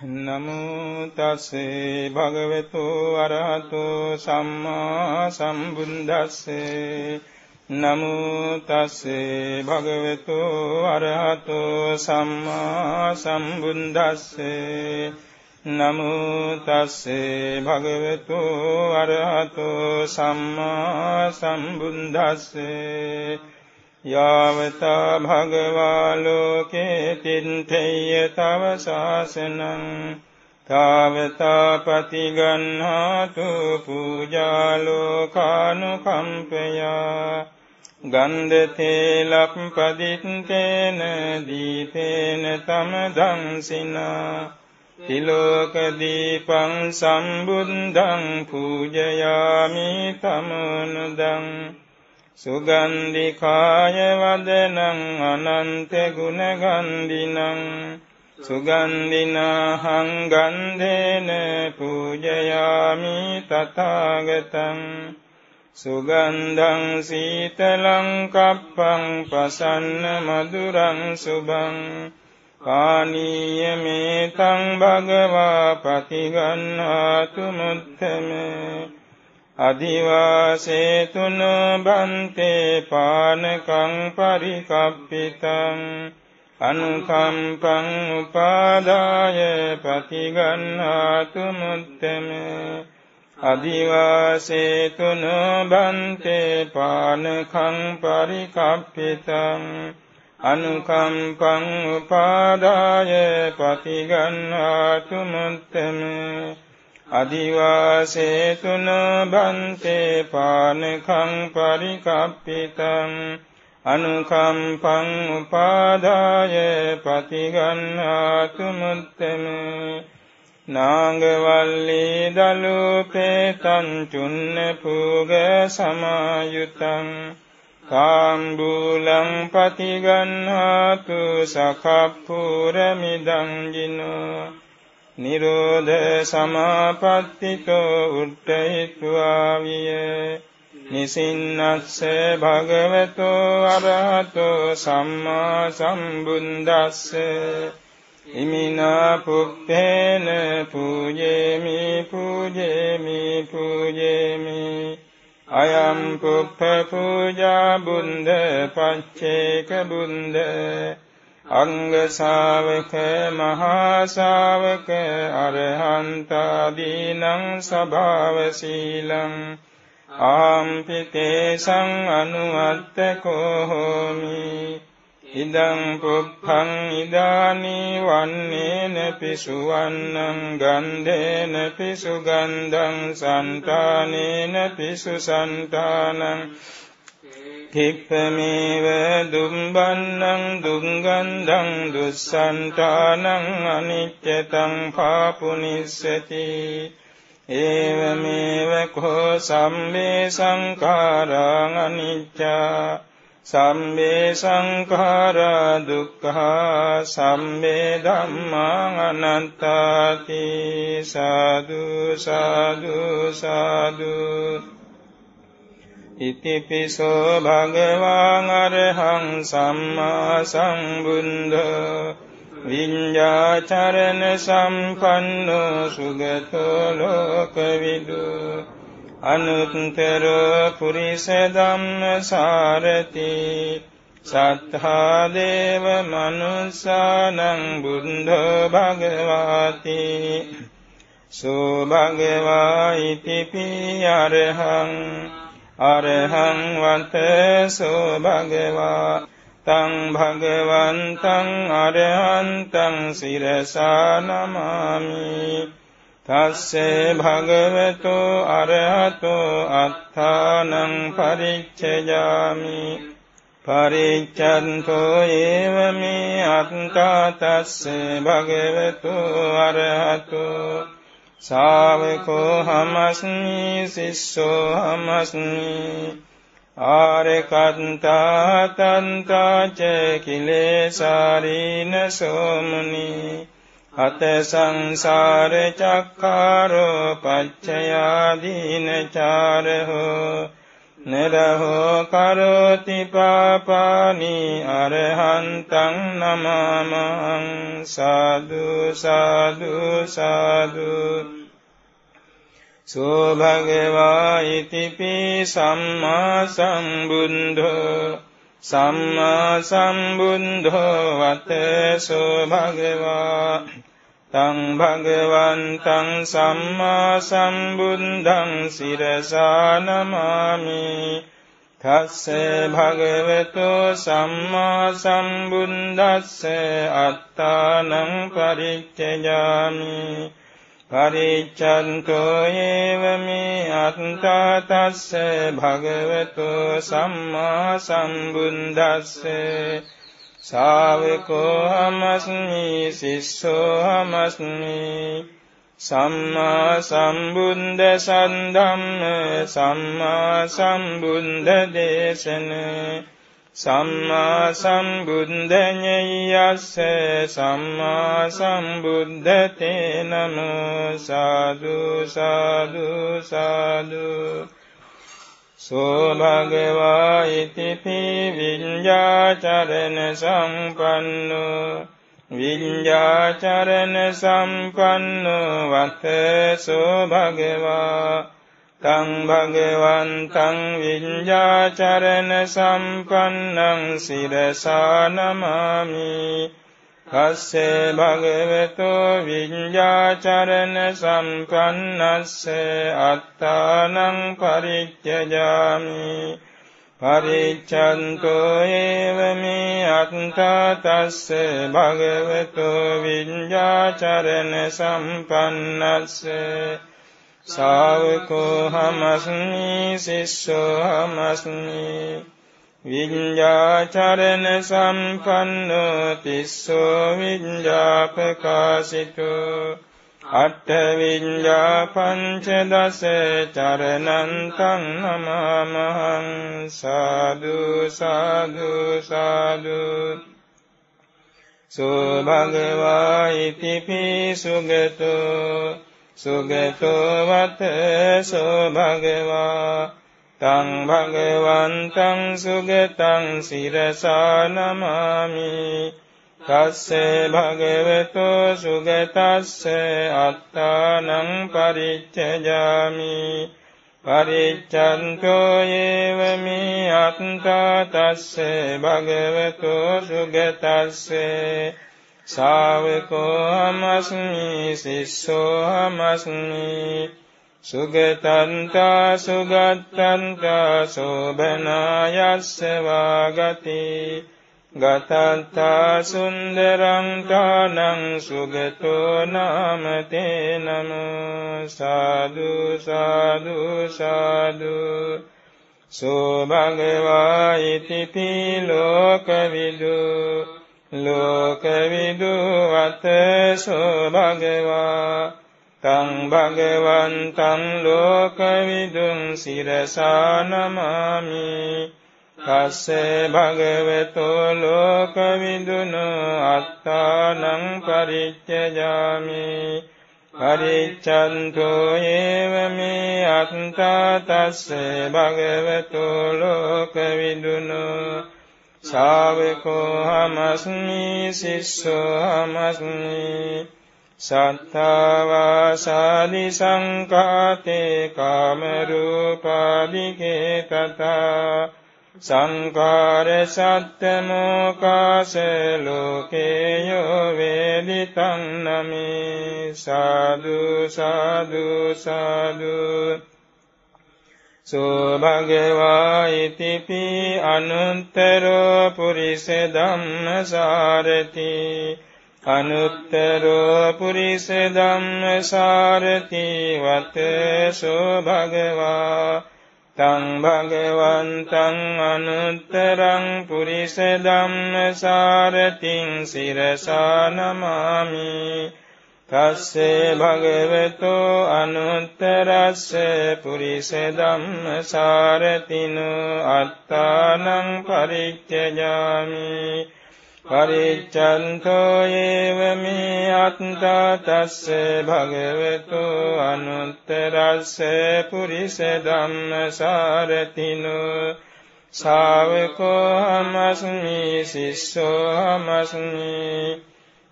නමෝ තස්සේ භගවතු අරහතෝ සම්මා සම්බුද්දස්සේ නමෝ තස්සේ භගවතු අරහතෝ සම්මා සම්බුද්දස්සේ නමෝ තස්සේ භගවතු අරහතෝ සම්මා සම්බුද්දස්සේ යාවතා භගවා ලෝකේ තින්තේය තව ශාසනං තාවතා පතිගන්හාතු පූජා ලෝකානුකම්පයා ගන්ධතේ ලප්පදිත්තේන දීපේන තමදංසිනා තිලෝක දීපං සම්බුද්ධං පූජයාමි තමනුදං සුගන්ධිකාය වදනං අනන්ත ගුණගන්ධිනං සුගන්ධිනාහං ගන්ධේන පූජයාමි තථාගතං සුගන්ධං සීතලං කප්පං පසන්න මధుරං සුභං පානීයමේතං භගවා පතිගන්හාතු මුත්තමේ අදිවාසේතුන බන්තේ පානකං පරිකප්පිතං අනුකම්පං උපාදාය පතිගන්හාතු මුත්තමේ අදිවාසේතුන බන්තේ පානකං පරිකප්පිතං අනුකම්පං උපාදාය පතිගන්හාතු මුත්තමේ අදිවාසේතුන බන්තේ පානකං පරිකප්පිතං අනුකම්පං උපාදාය පතිගන්හාතු මුත්තමේ නාගවල්ලී දලුපේතං චුන්න පූග සමායුතං කාම්බූලං පතිගන්හාතු සකප්පුරමිදං ජිනෝ නිරෝධ සමාපත්තිතෝ උට්ඨහිत्वा විය නිසින්නස්ස භගවතෝ අරහතෝ සම්මා සම්බුද්දස්ස ඉමිනා පුප්පේන පූජේමි පූජේමි පූජේමි අයං පුප්ප පූජා බුද්ධ පච්චේක බුද්ධ අංග ශාවක මහා ශාවක අරහන්තාදීනං සභාව සීලං ආම්පිතේ සං අනුවත්තකෝ හෝමි ඉදං පුප්පං ඉදානි වන්නේන පිසුවන්නං ගන්ධේන පිසුගන්ධං සන්තානේන පිසුසන්තානං කිප්පමේව දුම්බන්නං දුංගන්ධං දුස්සන්තානං අනිච්චතං පාපුනිස්සති ඒවමේව කෝ සම්මේ සංඛාරං අනිච්චා සම්මේ සංඛාරා දුක්ඛා සම්මේ ධම්මං අනත්තාති සාදු සාදු සාදු ඉතිපිසෝ භගවාන් අරහං සම්මා සම්බුද්ධෝ විඤ්ඤාචරණ සම්පන්නෝ සුගතෝ ලෝකවිදු අනුත්තර පුරිස ධම්මසාරති සත්තා දේව මනුස්සානං බුද්ධෝ භගවාති සෝ භගවා ඉතිපි අරහං අරහං වතසෝ භගවා තං භගවන්තං අරහන්තං සිරසා නමාමි තස්සේ භගවතෝ අරහතෝ අත්ථානං පරිච්ඡයාමි පරිච්ඡන්තෝ ඒව මේ අත්ථා තස්සේ භගවතෝ අරහතෝ ශාවකෝ හමස්මි සිස්සෝ හමස්මි ආරකන්තා තන්තා ච කිලේසාරීන සෝමුනි අත සංසාර චක්ඛාරෝ පච්චයාදීන චාරහෝ නරහෝ කරෝති පාපානි අරහන්තං නමාමං සාදු සාදු සාදු සෝ භගවා ඉතිපි සම්මා සම්බුද්ධෝ සම්මා සම්බුද්ධෝ වතසෝ භගවා තං භගවන්තං සම්මා සම්බුද්ධං සිරසා නමාමි තස්සේ භගවතෝ සම්මා සම්බුද්දස්ස අත්තානං පරිච්ඡේයාමි පරිච්ඡන්තෝ ඒව මේ අත්තා තස්සේ භගවතෝ සම්මා සම්බුද්දස්ස ශාවකෝ අමස්මි සිස්සෝ අමස්මි සම්මා සම්බුද්ධ සද්ධම්ම සම්මා සම්බුද්ධ දේශන සම්මා සම්බුද්ධ ඤයස්ස සම්මා සම්බුද්ධ තේ නමෝ සාදු සාදු සාදු සෝ භගවා ඉතිපි විඤ්ඤාචරණ සම්පන්නෝ විඤ්ඤාචරණ සම්පන්නෝ වතසෝ භගවා තං භගවන්තං විඤ්ඤාචරණ සම්පන්නං සිරසා නමාමි කස්සේ භගවතෝ විඤ්ඤාචරණ සම්පන්නස්ස අත්තානං පරිච්ඡේයාමි පරිච්ඡන්තෝ ඒව මේ අත්තා තස්සේ භගවතෝ විඤ්ඤාචරණ සම්පන්නස්ස ශාවකෝ හමස්මි සිස්සෝ හමස්මි විඤ්ඤාචරණ සම්පන්නෝ තිස්සෝ විඤ්ඤාපකාශිතෝ අට්ඨ විඤ්ඤා පංචදස චරණං තං නමාමහං සාදු සාදු සාදු සෝ භගවා ඉතිපි සුගතෝ සුගතෝ වතසෝ භගවා තං භගවන්තං සුගතං සිරසා නමාමි තස්සේ භගවතෝ සුගතස්ස අත්තානං පරිච්ඡේයාමි පරිච්ඡන්තෝ ඒව මේ අත්තා තස්සේ භගවතෝ සුගතස්සේ ශාවකෝ අමස්මි සිස්සෝ අමස්මි සුගතන්තා සුගතන්තා සෝබනායස්ස වාගති ගතන්තා සුන්දරං තානං සුගතෝ නාමතේ නමෝ සාදු සාදු සාදු සෝ භගවා ඉතිපි ලෝකවිදු ලෝකවිදු වතසෝ භගවා තං භගවන්තං ලෝකවිදුං සිරසා නමාමි තස්සේ භගවතෝ ලෝකවිදුනෝ අත්තානං පරිච්ඡේයාමි පරිච්ඡන්තෝ ඒව මේ අත්තා තස්සේ භගවතෝ ලෝකවිදුනෝ ශාවකෝ හමස්මි සිස්සෝ හමස්මි සත්තාවාසාදි සංඛාතේ කාමරූපාදිකේ තථා සංඛාර සත්තමෝකාස ලෝකේයෝ වේදිතං නමේ සාදු සාදු සාදු සෝ භගවා ඉතිපි අනුත්තරෝ පුරිස ධම්මසාරති අනුත්තරෝ පුරිස ධම්මසාරති වතසෝ භගවා තං භගවන්තං අනුත්තරං පුරිස ධම්මසාරතිං සිරසා නමාමි තස්සේ භගවතෝ අනුත්තරස්ස පුරිස ධම්මසාරතිනෝ අත්තානං පරිච්ඡේයාමි පරිච්ඡන්තෝ ඒව මේ අත්තා තස්ස භගවතු අනුත්තරස්ස පුරිස ධම්මසාරතිනෝ ශාවකෝ හමස්මි සිස්සෝ හමස්මි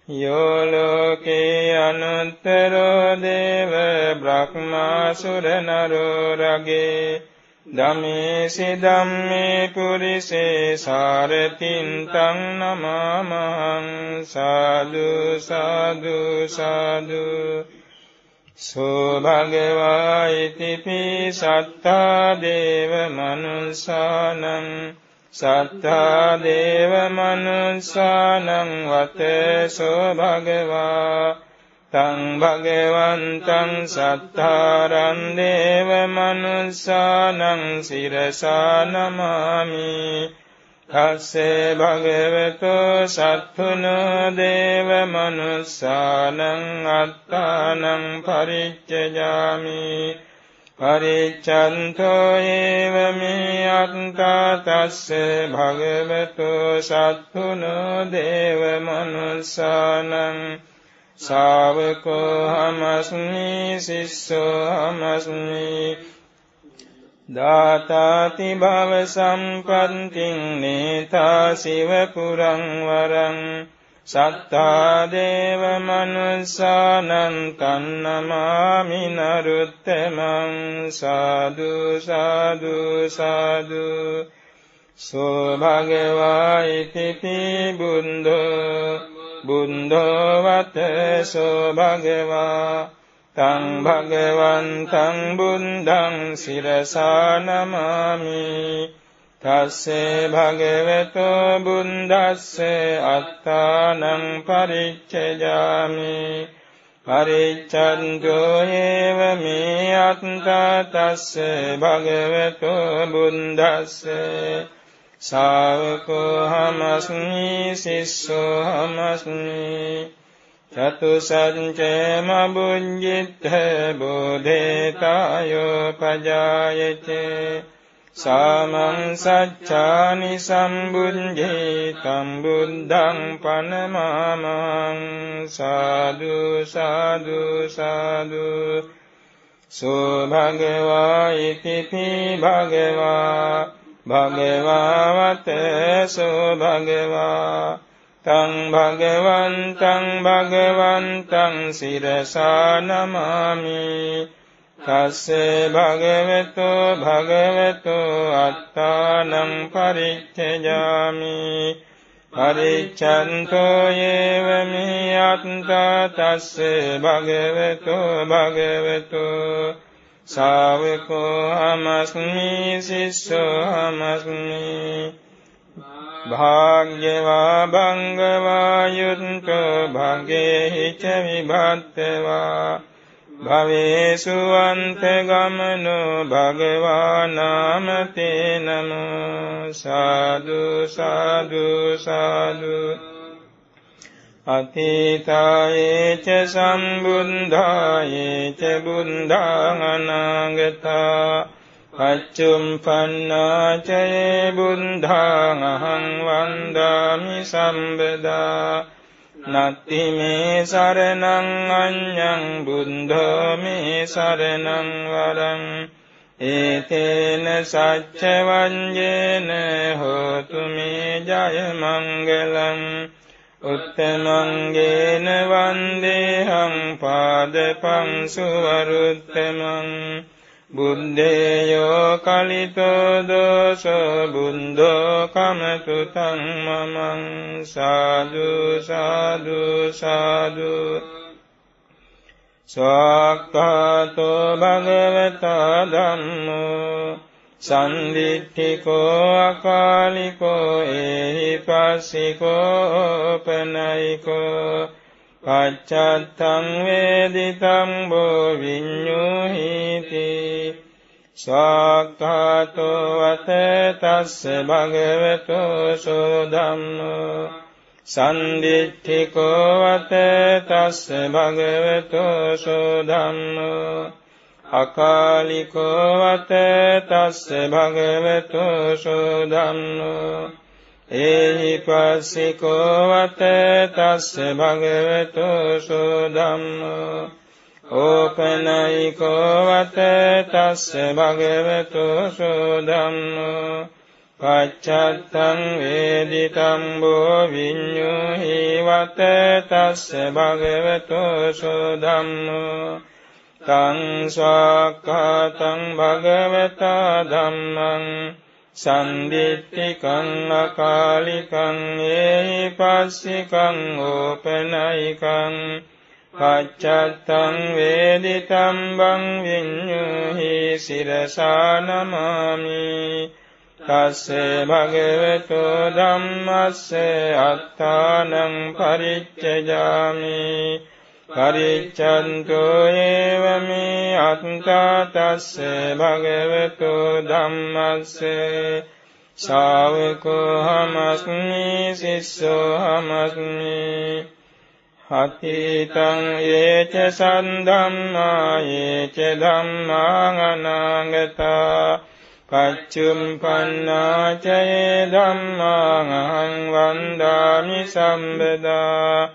යෝ ලෝකේ අනුත්තරෝ දේව බ්‍රහ්මාසුර නරෝ රගේ ධම්මේසි ධම්මේ පුරිසේ සාරතින් තං නමාමහං සාදු සාදු සාදු සෝ භගවා ඉතිපි සත්තා දේව මනුස්සානං සත්තා දේව මනුස්සානං වතසෝ භගවා තං භගවන්තං සත්තාරං දේව මනුස්සානං සිරසා නමාමි තස්සේ භගවතු සත්තුනෝ දේව මනුස්සානං අත්තානං පරිච්ඡයාමි පරිච්ඡන්තෝ ඒව මේ අත්තා තස්සේ භගවතු සත්තුනෝ දේව මනුස්සානං ශාවකෝ හමස්මි සිස්සෝ හමස්මි දාතාති භව සම්පත්තිං නේතා සිව පුරං වරං සත්තා දේව මනුස්සානං තන්නමාමි නරුත්තමං සාදු සාදු සාදු සෝ භගවා ඉතිපි බුද්ධෝ බුද්ධෝ වතසෝ භගවා තං භගවන්තං බුද්ධං සිරසා නමාමි තස්සේ භගවතු බුද්දස්සේ අත්තානං පරිච්ඡයාමි පරිච්ඡන්තෝ ඒව මේ අත්තා තස්සේ භගවතු බුද්දස්සේ ශාවකෝ හමස්මි සිස්සෝ හමස්මි චතුසංචේම බුඤ්ජිත්ථ බෝධේතායෝ පජායතේ සාමං සච්ඡානි සම්බුඤ්ජේතං බුද්ධං පනමාමං සාදු සාදු සාදු සෝ භගවා ඉතිපි භගවා භගවාවතසෝ භගවා තං භගවන්තං සිරසා නමාමි තස්සේ භගවතු අත්තානං පරිච්ඡයාමි පරිච්ඡන්තෝ ඒව මේ අත්තා තස්සේ භගවතු ශාවකෝ හමස්මි සිස්සෝ හමස්මි භාග්‍යවා භංගවා යුත්තෝ භගේහි ච විභත්තවා භවේසු අන්තගමනෝ භගවා නාමතේ නමෝ සාදු සාදු සාදු අතීතායේ ච සම්බුද්ධායේ ච බුද්ධං අනාගතා පච්චුම්පන්නාචයේ බුද්ධං අහං වන්දාමි සම්බදා නත්ති මේ සරණං අඤ්ඤං බුද්ධෝ මේ සරණං වරං ඒතේන සච්ච වඤ්ඤේන හෝතු මේ ජය මංගලං උත්තමංගේන වන්දේහං පාදපං සුවරුත්තමං බුද්ධේයෝ කලිතෝ දෝසෝ බුද්ධෝ කමතු තං මමං සාදු සාදු සාදු ස්වාක්ඛාතෝ භගවතා ධම්මෝ සම්දිට්ඨිකෝ අකාලිකෝ ඒහි පස්සිකෝ පනයිකෝ පච්චත්තං වේදිතං බෝ විඤ්ඤුහිති ස්වාක්ඛාතෝ වත තස්ස භගවතෝ සෝ ධම්මෝ සම්දිට්ඨිකෝ වත තස්ස භගවතෝ සෝ ධම්මෝ අකාලිකෝ වත තස්ස භගවතෝ සෝ ධම්මෝ ඒහි පස්සිකෝ වත තස්ස භගවතු සුධම්මෝ ඕපනයිකෝ වත තස්ස භගවතු සුධම්මෝ පච්චත්තං වේදිතං බෝ විඤ්ඤුහි වත තස්ස භගවතු සුධම්මෝ තං ස්වාක්ඛාතං භගවතා ධම්මං සම්දිත්තිකං අකාලිකං ඒහි පස්සිකං ඕපනයිකං පච්චත්තං වේදිතං බං විඤ්ඤුහි සිරසා නමාමි තස්සේ භගවතු ධම්මස්සේ අත්තානං පරිච්ඡේජාමි පරිච්ඡන්තෝ ඒව මේ අත්තා තස්සේ භගවතු ධම්මස්සේ ශාවකෝ හමස්මි සිස්සෝ හමස්මි හතිතං යේච සන්ධම්මා යේච ධම්මා අනාගතා පච්චුම්පන්නා චේ ධම්මා අහං වන්දාමි සම්බදා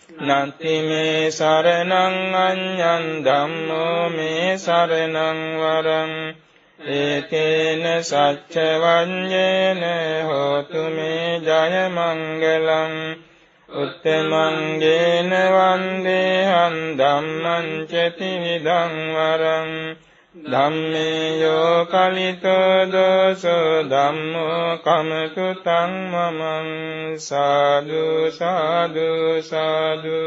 නත්ති මේ සරණං අඤ්ඤං ධම්මෝ මේ සරණං වරං ඒතේන සච්ච වඤ්ඤේන හෝතු මේ ජය මංගලං උත්තමංගේන වන්දේහං ධම්මං ච තිවිධං වරං ධම්මේ යෝ කලිතෝ දෝසෝ ධම්මෝ කමතු තං මමං සාදු සාදු සාදු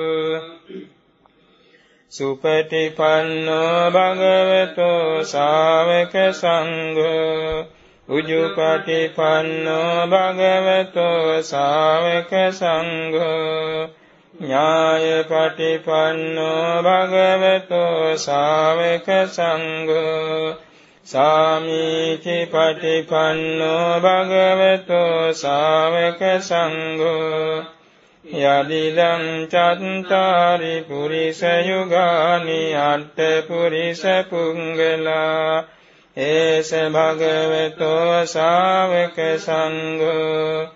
සුපටිපන්නෝ භගවතෝ ශාවක සංඝෝ උජුපටිපන්නෝ භගවතෝ ශාවක සංඝෝ ඥායපටිපන්නෝ භගවතෝ ශාවක සංඝෝ සාමීචි පටිපන්නෝ භගවතෝ ශාවක සංඝෝ යදිදං චත්තාරි පුරිස යුගානි අට්ඨ පුරිස පුංගලා ඒස භගවතෝ ශාවක සංඝෝ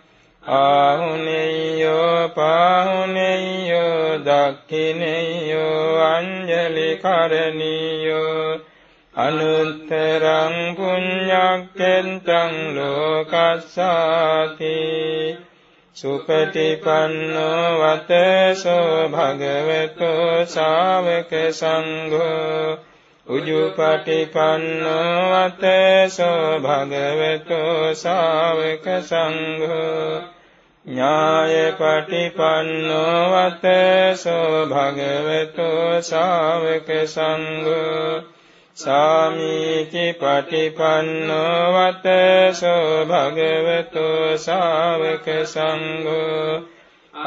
ආහුනේයෝ පාහුනේයෝ දක්ඛිනේයෝ අංජලි කරණීයෝ අනුත්තරං පුඤ්ඤක්ඛෙන්තං ලෝකස්සාති සුපටිපන්නෝ වතසෝ භගවතෝ ශාවක සංඝෝ උජුපටිපන්නෝ වතසෝ භගවතෝ ශාවක සංඝෝ ඥායපටිපන්නෝ වතසෝ භගවතෝ ශාවක සංඝෝ සාමීචි පටිපන්නෝ වතසෝ භගවතෝ ශාවක සංඝෝ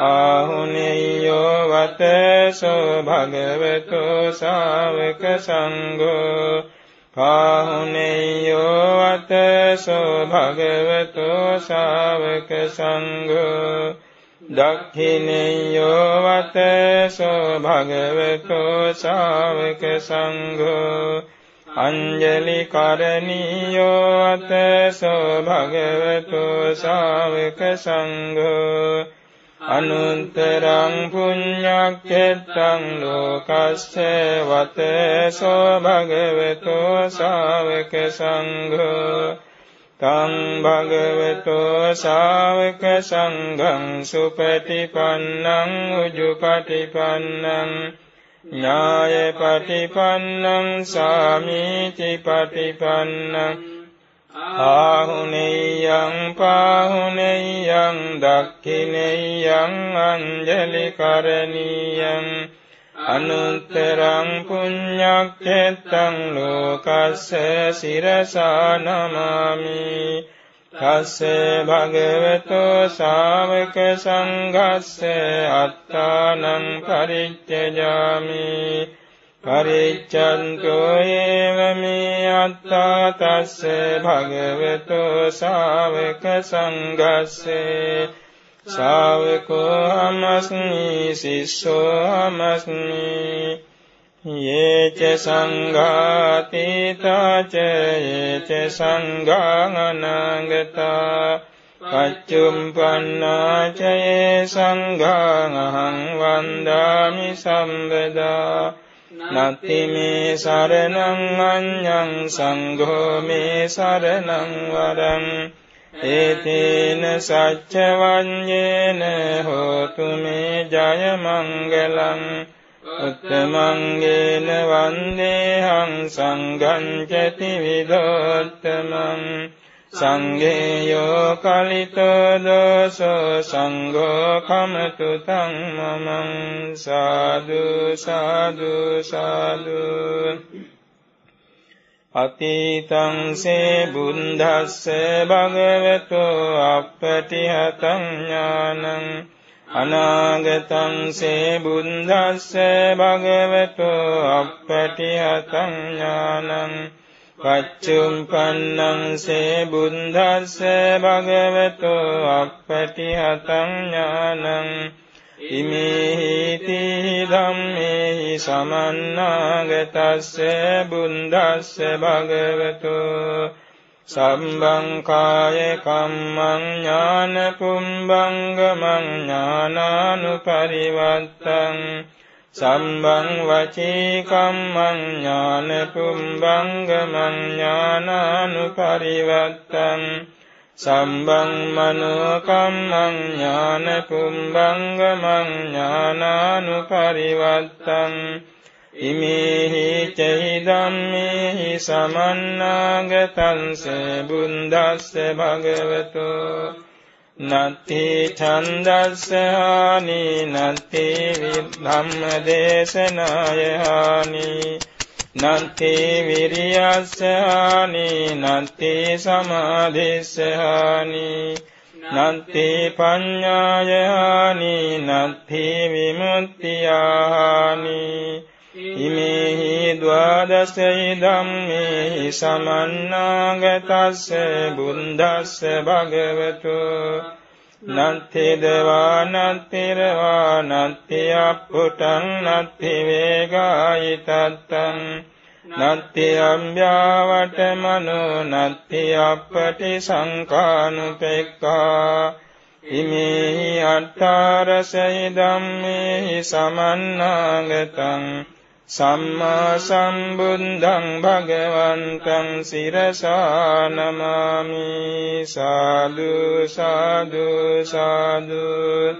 ආහුනේයෝ වතසෝ භගවතෝ ශාවක සංඝෝ පාහුනේයෝ වතසෝ භගවතෝ ශාවක සංඝෝ දක්ඛිනේයෝ වතසෝ භගවතෝ ශාවක සංඝෝ අංජලි කරණීයෝ වතසෝ භගවතෝ ශාවක සංඝෝ අනුත්තරං පුඤ්ඤක්ඛෙත්තං ලෝකස්සේ වතසෝ භගවතෝ ශාවක සංඝෝ තං භගවතෝ ශාවක සංඝං සුපටිපන්නං උජුපටිපන්නං ඥායපටිපන්නං සාමීචි පටිපන්නං ආහුනේයං පාහුනේයං දක්ඛිනේයං අංජලි කරණීයං අනුත්තරං පුඤ්ඤක්ඛෙත්තං ලෝකස්සේ සිරසා නමාමි තස්සේ භගවතෝ ශාවක සංඝස්සේ අත්තානං පරිච්ඡේජාමි පරිච්ඡන්තෝ ඒව මේ අත්තා තස්සේ භගවතෝ ශාවක සංඝස්සේ ශාවකෝ හමස්මි සිස්සෝ හමස්මි යේච සංඝාතීතා ච යේච සංඝං අනාගතා පච්චුම්පන්නා චයේ සංඝං අහං වන්දාමි සම්බදා නත්ති මේ සරණං අඤ්ඤං සංඝෝ මේ සරණං වරං ඒතේන සච්ච වඤ්ඤේන හෝතු මේ ජය මංගලං උත්තමංගේන වන්දේහං සංඝං චති විදෝත්තමං සංඝේයෝ කලිතෝ දෝසෝ සංඝෝ කමතු තං මමං සාදු සාදු සාදු අතීතං සේ බුද්ධස්ස භගවතෝ අප්පටිහතං ඥානං අනාගතං සේ බුද්ධස්ස භගවතෝ අප්පටිහතං ඥානං පච්චුම්පන්නං සේ බුද්ධස්ස භගවතෝ අප්පටිහතං ඥානං ඉමේහිති ධම්මේහි සමන්නාගතස්ස බුද්ධස්ස භගවතෝ සම්බං කාය කම්මං ඥාන පුම්බංගමං ඥානානුපරිවත්තං සම්බං වචී කම්මං ඥාන පුම්බංගමං ඥානානුපරිවත්තං සම්බං මනෝ කම්මං ඥාන පුම්බංගමං ඥානානුපරිවත්තං ඉමේහි චෛ ධම්මේහි සමන්නාගතං සේ බුද්දස්ස භගවතෝ නත්ති ඡන්දස්ස හානි නත්ති ධම්මදේශනාය හානි නත්ති විරියස්ස හානි නත්ති සමාධිස්ස හානි නත්ති පඤ්ඤාය හානි නත්ති විමුක්තිය හානි ඉමේහි ද්වාදසයි ධම්මේහි සමන්නාගතස්ස බුද්දස්ස භගවතෝ නත්ති දේවා නත්ති රවා නත්ති අප්පුටං නත්ති වේගායිතත්තං නත්ති අම්භ්‍යාවට මනෝ නත්ති අප්පටි සංඛානුපෙක්ඛා ඉමේහි අට්ඨාරසයි ධම්මේහි සමන්නාගතං සම්මා සම්බුද්ධං භගවන්තං සිරසා නමාමි සාදු සාදු සාදු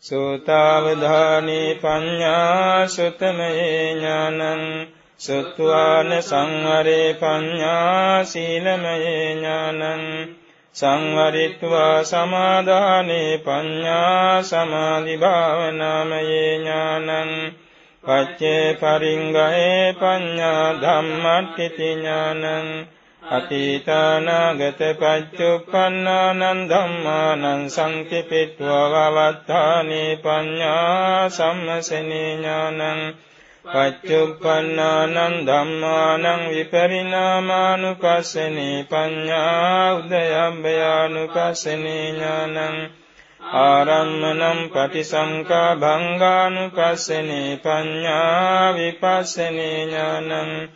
සෝතාවධානී පඤ්ඤා සුතමේ ඥානං සුත්වාන සංවරේ පඤ්ඤා සීලමේ ඥානං සංවරිත්වා සමාදානේ පඤ්ඤා සමාධි භාවනාමයේ ඥානං පච්චේ පරිංගයේ පඤ්ඤා ධම්මට්ඨිති ඥානං අතීතානාගත පච්චුප්පන්නානං ධම්මානං සංකිපිත්වා වවත්තානේ පඤ්ඤා සම්මසනේ ඥානං පච්චුප්පන්නානං ධම්මානං විපරිණාමානුපස්සනේ පඤ්ඤා උදයබ්බයානුපස්සනේ ඥානං ආරම්මණං පටිසංඛා භංගානුපස්සනේ පඤ්ඤා විපස්සනේ ඥානං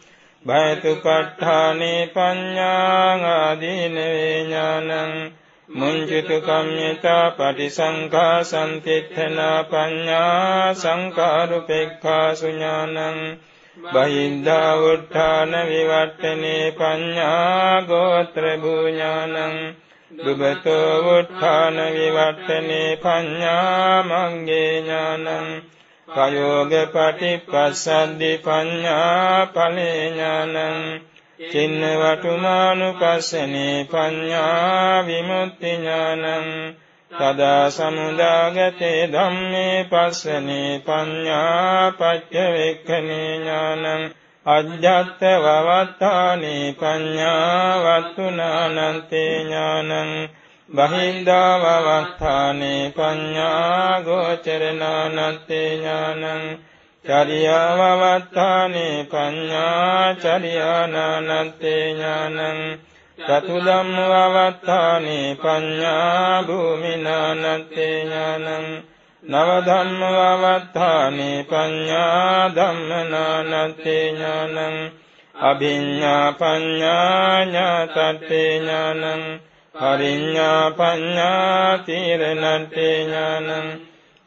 භයතුපට්ඨානේ පඤ්ඤා ආදීනවේ ඥානං මුංචිතු කම්මිතා පටිසංඛා සම්තිත්තනා පඤ්ඤා සංඛාරුපෙක්ඛාසු ඥානං බහිද්ධා උත්ථාන විවට්ඨනේ පඤ්ඤා ගෝත්‍ර භූඥානං දුබතෝ උත්ථාන විවට්ඨනේ පඤ්ඤා මග්ගේ ඥානං කයෝග පටිපස්සද්දි පඤ්ඤා ඵලේ ඥානං චින්න වටුමානුපස්සනේ පඤ්ඤා විමුක්ති ඥානං තදා සමුදාගතේ ධම්මේ පස්සනේ පඤ්ඤා පච්චවෙක්ඛනේ ඥානං අජ්ජත් වවත්තානේ පඤ්ඤා වත්තුනානන්තේ ඥානං බහින්දා වවත්තානේ පඤ්ඤා ගෝචරනානන්තේ ඥානං චරියා වවත්තානේ පඤ්ඤා චරියානානන්තේ ඥානං චතු ධම්ම වවත්තානේ පඤ්ඤා භූමිනානන්තේ ඥානං නව ධම්ම වවත්තානේ පඤ්ඤා ධම්මනානන්තේ ඥානං අභිඤ්ඤා පඤ්ඤා ඥාතත්තේ ඥානං පරිඤ්ඤා පඤ්ඤා තීරණට්ඨේ ඥානං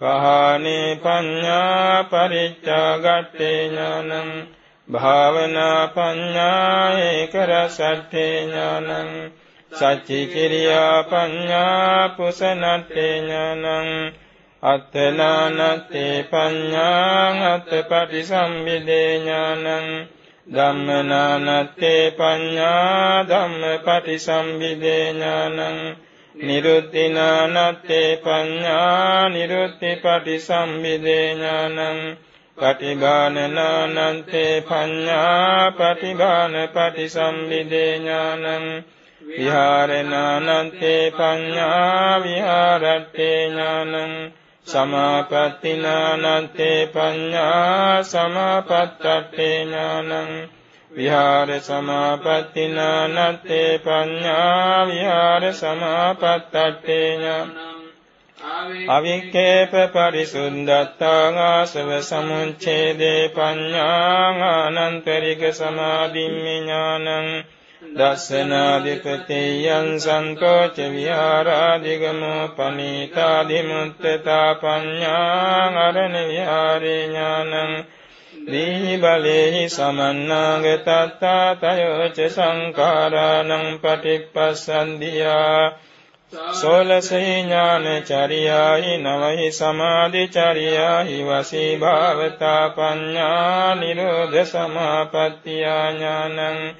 පහානේ පඤ්ඤා පරිච්ඡාගට්ඨේ ඥානං භාවනා පඤ්ඤා ඒකරසට්ඨේ ඥානං සච්චිකිරියා පඤ්ඤා පුසනට්ඨේ ඥානං අත්තනානත්තේ පඤ්ඤා අත්තපටිසම්භිදේ ඥානං ධම්මනානත්තේ පඤ්ඤා ධම්මපටිසම්භිදේ ඥානං නිරුද්ධිනානත්තේ පඤ්ඤා නිරුද්ධිපටිසම්භිදේ ඥානං පටිඝානනානත්තේ පඤ්ඤා පටිඝානපටිසම්භිදේ ඥානං විහාරනානත්තේ පඤ්ඤා විහාරට්ඨේ ඥානං සමාපත්තිනානත්තේ පඤ්ඤා සමාපත්තට්ඨේ ඥානං විහාර සමාපත්තිනානත්තේ පඤ්ඤා විහාර සමාපත්තට්ඨේ ඥානං අවික්ඛේප පරිසුද්ධත්තාං ආසව සමුච්ඡේදේ පඤ්ඤා අනන්තරික සමාධිම්මි ඥානං දස්සනාදිපතියං සන්තෝච විහාරාදිගමෝ පනීතාදිමුත්තතා පඤ්ඤා අරණ විහාරේ ඥානං දීහි බලේහි සමන්නාගතත්තා තයෝච සංඛාරාණං පටිප්පස්සන්දියා සෝලසහි ඥානචරියාහි නවහි සමාධිචරියාහි වසී භාවතා පඤ්ඤා නිරෝධ සමාපත්තියා ඥානං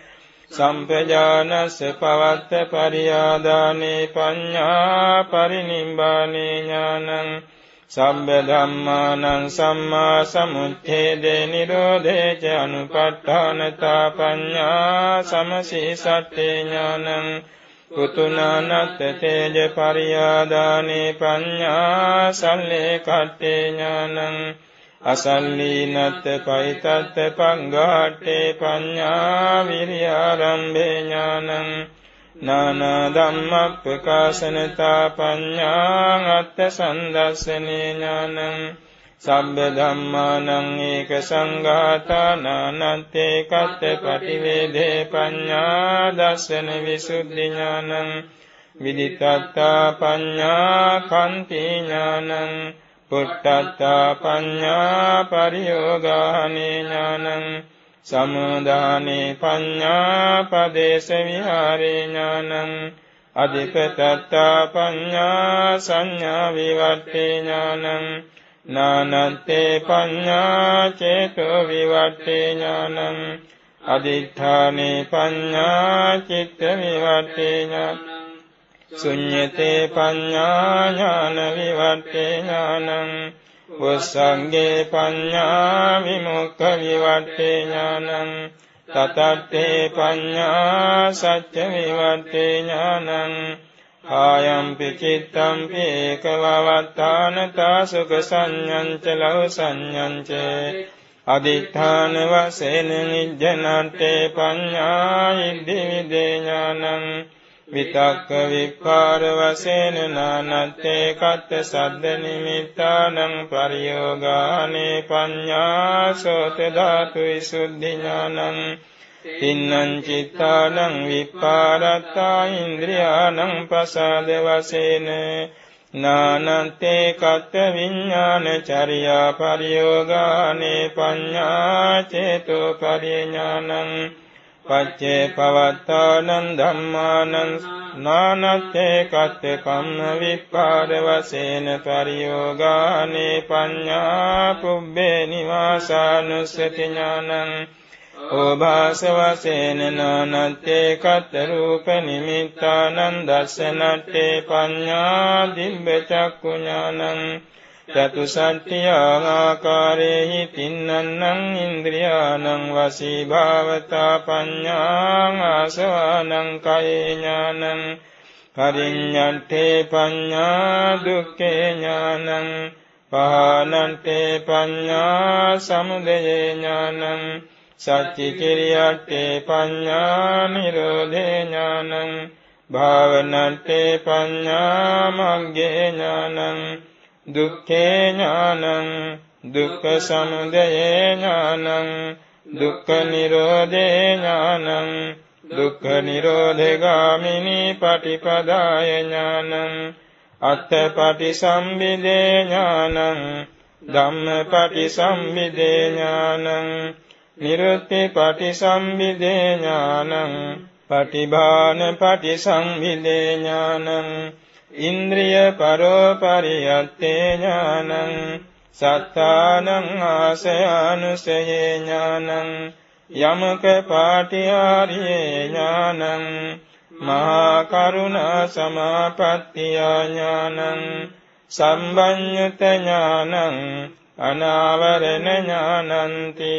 සම්පජානස්ස පවත්ත පරියාදානේ පඤ්ඤා පරිනිම්බානේ ඥානං සම්බ ධම්මානං සම්මා සමුච්ඡේදේ නිරෝධේ ච අනුපට්ඨානතා පඤ්ඤා සමසීසට්ඨේ ඥානං කුතුනානත්ත තේජ පරියාදානේ පඤ්ඤා සල්ලේකට්ඨේ ඥානං අසල්ලීනත්ත පයිතත්ත පංගාට්ඨේ පඤ්ඤා විරියාරම්භේ ඥානං නානා ධම්මප්පකාසනතා පඤ්ඤා අත්ථ සම්දස්සනේ ඥානං සම්බ ධම්මානං ඒක සංඝාතා නානත්තේ කත්ත පටිවේදේ පඤ්ඤා දස්සන විසුද්ධි ඥානං විදිතත්තා පඤ්ඤා කන්ති ඥානං පුට්ඨත්තා පඤ්ඤා පරියෝගානේ ඥානං සමුදානේ පඤ්ඤා පදේශ විහාරේ ඥානං අධිපතත්තා පඤ්ඤා සංඥා විවට්ඨේ ඥානං නානත්තේ පඤ්ඤා චේතෝ විවට්ඨේ ඥානං අදිඨානේ පඤ්ඤා චිත්ත විවට්ඨේ ඥානං ශුඤ්ඤතේ පඤ්ඤා ඥාන විවට්ඨේ ඥානං වස්සංගේ පඤ්ඤා විමුක්ඛ විවට්ඨේ ඥානං තතත්තේ පඤ්ඤා සත්‍ය විවට්ඨේ ඥානං ආයම්පි චිත්තම්පි ඒකවවත්තානතා සුඛ සංඤං ච ලව සංඤං ච අදිඨාන වශයෙන් නිජ්ජනත්තේ පඤ්ඤා ඉද්ධි විදේ ඥානං විතක්ක විපාර වශයෙන් නානත්තේ කත්ත සද්ද නිමිත්තානං පරියෝගානේ පඤ්ඤා සෝත ධාතු විසුද්ධි ඥානං තින්නං චිත්තානං විපාරත්තා ඉන්ද්‍රියානං පසාද වශයෙන් නානත්තේ කත්ත විඥාන චරියා පරියෝගානේ පඤ්ඤා චේතෝ පරිඥානං පච්චේ පවත්තානං ධම්මානං නානත්තේ කත්ත කම්ම විපාද වශයෙන් පරියෝගානේ පඤ්ඤා පුබ්බේ නිවාසානුස්සති ඥානං ඕභාස වශයෙන් නානත්තේ කත්ත රූප නිමිත්තානං දස්සනත්තේ පඤ්ඤා දිබ්බ චක්ඛු ඥානං චතුසට්ඨියා ආකාරේහි තින්නන්නං ඉන්ද්‍රියාණං වසී භාවතා පඤ්ඤා ආසවානං කයේ ඥානං පරිඤ්ඤත්තේ පඤ්ඤා දුක්ඛේ ඥානං පහනත්තේ පඤ්ඤා සමුදය ඥානං සච්චිකිරියත්තේ පඤ්ඤා නිරෝධේ ඥානං භාවනත්තේ පඤ්ඤා මග්ගේ ඥානං දුක්ඛේ ඥානං දුක්ඛ සමුදය ඥානං දුක්ඛ නිරෝධේ ඥානං දුක්ඛ නිරෝධගාමිනී පටිපදාය ඥානං අත්ථපටිසම්භිදේ ඥානං ධම්මපටිසම්භිදේ ඥානං නිරුත්තිපටිසම්භිදේ ඥානං පටිභානපටිසම්භිදේ ඥානං ඉන්ද්‍රිය පරෝපරියත්තේ ඥානං සත්තානං ආසයානුසයේ ඥානං යමක පාටිආරියේ ඥානං මහා කරුණා සමාපත්තිය ඥානං සම්බඤ්ඤුත ඥානං අනාවරණ ඥානන්ති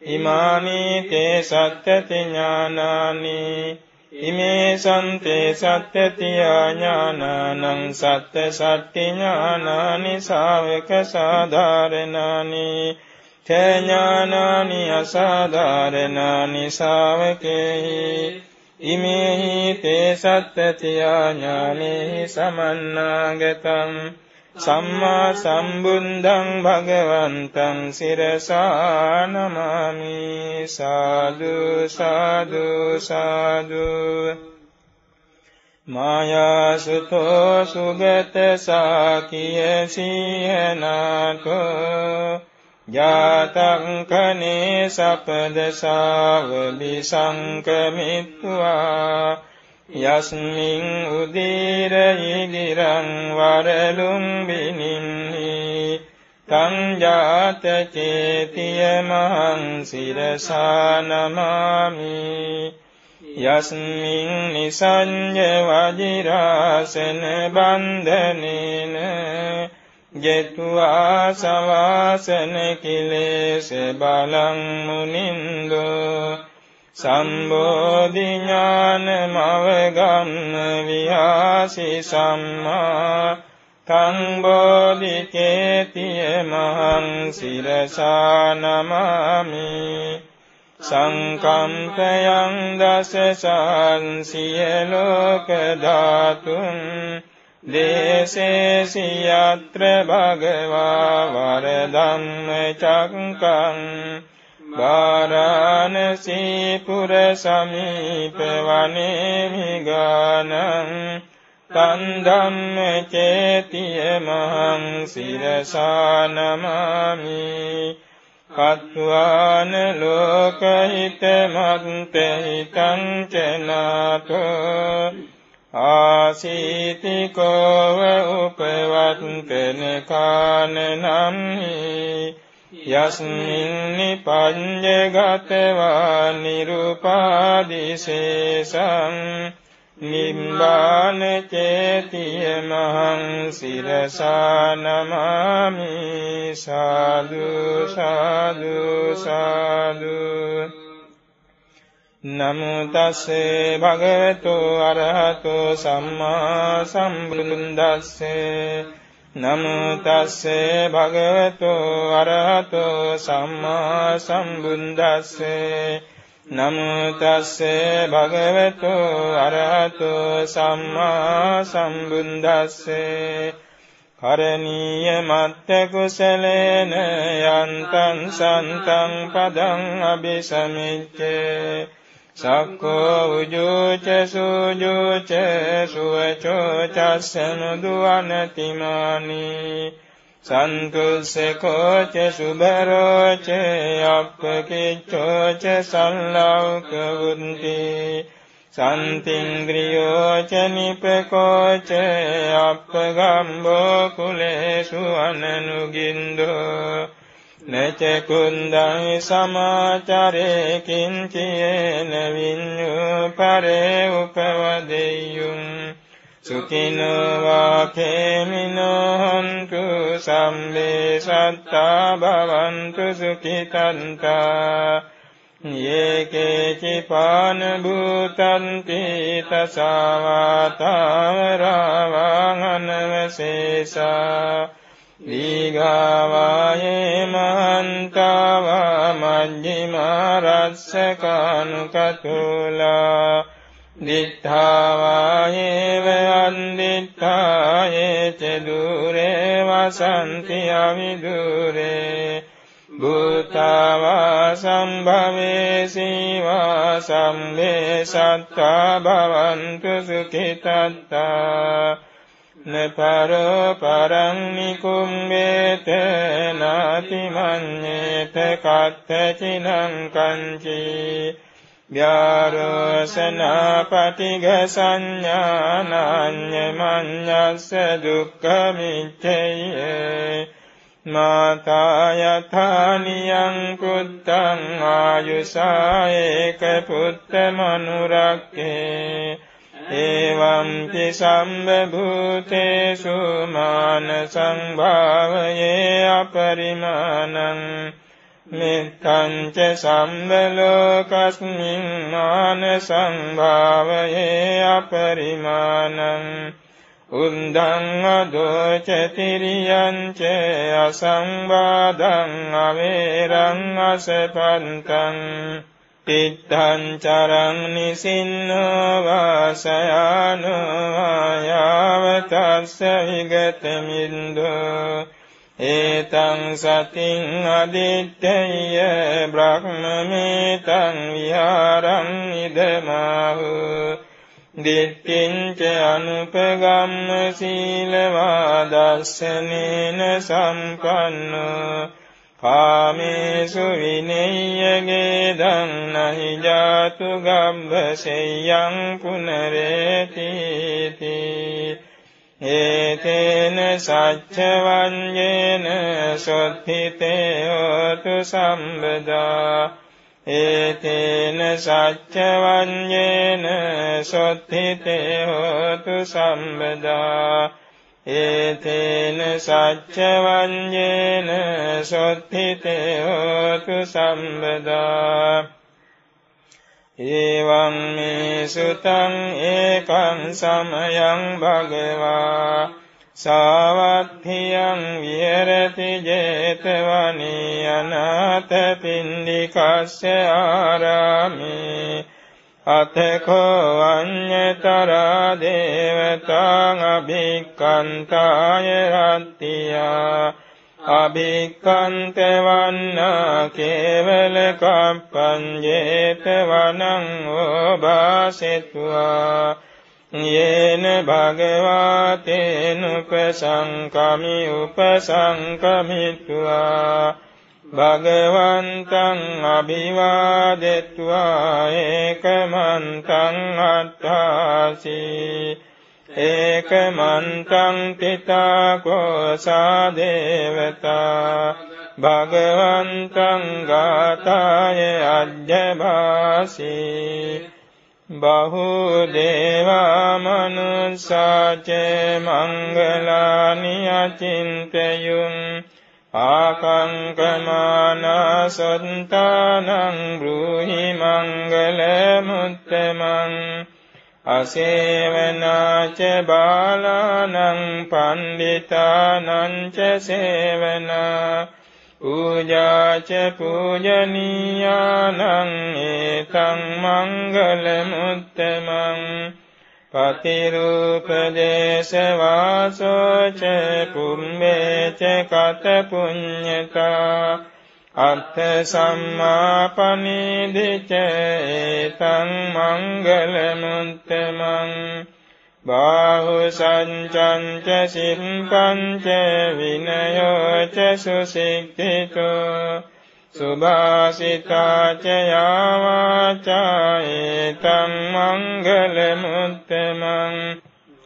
ඉමානි තේ සත්‍යති ඥානානි ඉමේ සම්තේ සත්‍යති ඥානං සත්‍ය සත්‍ය ඥානානි ශාවක සාධාරණානි ඥානානි අසාධාරණානි ශාවකේහි ඉමේහි තේ සත්‍යති ඥානෙහි සමන්නාගතං සම්මා සම්බුද්ධං භගවන්තං සිරසා නමාමි සාදු සාදු සාදු මායාසුතෝ සුගත සාකිය සීහනාතෝ ජාතං කනේ සපදසාව විසංකමිත්වා යස්මින් උදීර ඉදිරං වරලුං විනින්හි තං ජාත චේතිය මහං සිරසා නමාමි යස්මින් නිසඤ්ඤ වජිරාසන බන්ධනේන ජෙත්වා සවාසන කිලේශ බලං මුනින්දෝ සම්බෝධි ඥානමවගම්ම විහාසි සම්මා තං බෝධි චේතිය මහං සිරසා නමාමි සංකම්පයං දස සංසිය ලෝක ධාතුං දේසේසියත්‍ර භගවා වරදම්ම චක්කං වාරාණසී පුර සමීප වනේමි ගානං තන් ධම්ම චේතිය මහං සිරසා නමාමි කତ୍වාන ලෝකහිත මත්ත හිතං චනාතෝ ආසීතිකෝව උපවත්තන කානනම්හි යස්මින් නිපඤ්ඤගතවා නිරුපාදිශේෂං නිම්බාන චේතිය මහං සිරසා නමාමි සාදු සාදු සාදු නමෝ තස්සේ භගවතු අරහතෝ සම්මා සම්බුද්දස්සේ නමෝ තස්සේ භගවතු අරහතෝ සම්මා සම්බුද්දස්සේ නමෝ තස්සේ භගවතු අරහතෝ සම්මා සම්බුද්දස්සේ කරණීය මත්ත කුසලේන යන්තං සන්තං පදං අபிසමිච්ඡේ සක්කෝ උජුච සුජුච සුවචෝ චස්සනුදුවනතිමානි සන්තුස්සකෝ ච සුබරෝ ච අප්පකිච්ඡෝ ච සල්ලෞක වුන්ති සන්තින්ද්‍රියෝ ච නිපකෝ ච අප්පගම්බෝ කුලේසු අනනුගින්දෝ නච කුන්දං සමාචරේ කිංචේන විඤ්ඤෝ පරේ උපවදෙය්‍යුං සුඛිනෝ වාඛේමිනෝ හන්තු සම්මේ සත්තා භවන්තු සුඛිතන්තා යේකේචි පාන භූතන්ති තසාවාතාවරාවං අනවශේෂා දීඝාවායේ මහන්තාවා මජ්ජිමා රස්සකානුකතුලා දිත්තාවායේ වන්දිත්තායේ ච දුරේ වසන්ති අවිදුරේ භූතාවා සම්භවේ සීවා සම්මේ සත්තා භවන්තු සුඛිතත්තා නපරෝ පරං නිකුම්මේත නාති මඤ්ඤේත කත්තචිනං කංචි ව්‍යාරෝසනා පටිඝ සංඥානඤ්ඤ මඤ්ඤස්ස දුක්ඛමිච්ඡේ මාතා යථානියං පුත්තං ආයුසා ඒක පුත්ත මනුරක්ඛේ එවං ච සම්භූතේසු මාන සංභාවයේ අපරිමාණං මිත්තං ච සම්බලෝකස්මින් මාන සංභාවයේ අපරිමාණං උන්දං අදෝච තිරියං ච අසංවාදං අවේරං අසපන්තං තිත්තං චරං නිසින්නෝ වාසයානෝ ආයාවතස්ස විගතමින්දෝ ඒතං සතින් අදිත්තේය බ්‍රහ්මමේතං විහාරං ඉදමාහු දිට්ඨිං ච අනුපගම්ම සීලවා දස්සනේන සම්පන්නෝ කාමේසු විනය්‍යගේදං නහි ජාතු ගබ්බසෙය්‍යං පුනරේතිති ඒතේන සච්චවඤ්ඤේන සොත්ථිතේ හෝතු සම්බදා ඒතේන සච්චවඤ්ඤේන සොත්ථිතේ හෝතු සම්බදා ඒතේන සච්චවඤ්ඤේන සොත්ථිතේ හෝතු සම්බදා එවං මේ සුතං ඒකං සමයං භගවා සාවත්ථියං විහෙරති 제තවනී අනාථ පිණ්ඩිකස්ස ආරාමේ අතකෝ අඤ්ඤතරා දේවතාං අභික්ඛන්තාය රත්තියා අභික්ඛන්ත වන්නා කේවල කප්පං 제තවනං ඕභාසෙත්වා යේන භගවාතේන උපසංකමි උපසංකමිත්වා භගවන්තං අභිවාදෙත්වා ඒකමන්තං අට්ඨාසී ඒකමන්තං තිතා කෝසා දේවතා භගවන්තං ගාතාය අජ්ජභාසී බහුදේවා මනුස්සාච මංගලානි අචින්තයුං ආකංකමානා සොත්තානං බ්‍රූහි මංගල මුත්තමං අසේවනාච බාලානං පණ්ඩිතානං ච සේවනා පූජාච පූජනීයානං ඒතං මංගල මුත්තමං පතිරූපදේශ වාසෝච පුම්මේච කත පුඤ්ඤතා අත්ථ සම්මාපනිදිච ඒතං මංගල මුත්තමං බාහු සංචංච සිම්පංච විනයෝච සුසික්ඛිතෝ සුභාසිතාච යාවාචා ඒතං මංගල මුත්තමං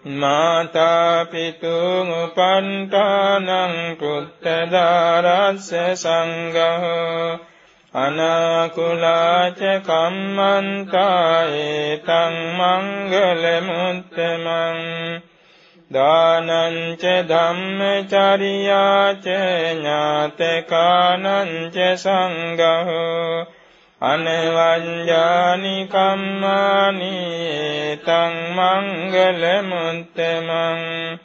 මාතා පිතුං උපන්තානං පුත්තදාරස්ස සංඝෝ අනාකුලාච කම්මන්තා ඒතං මංගල මුත්තමං දානං ච ධම්මචර්යාච ඥාතකානං ච සංඝෝ අනවඤ්ඤානි කම්මානි ඒතං මංගල මුත්තමං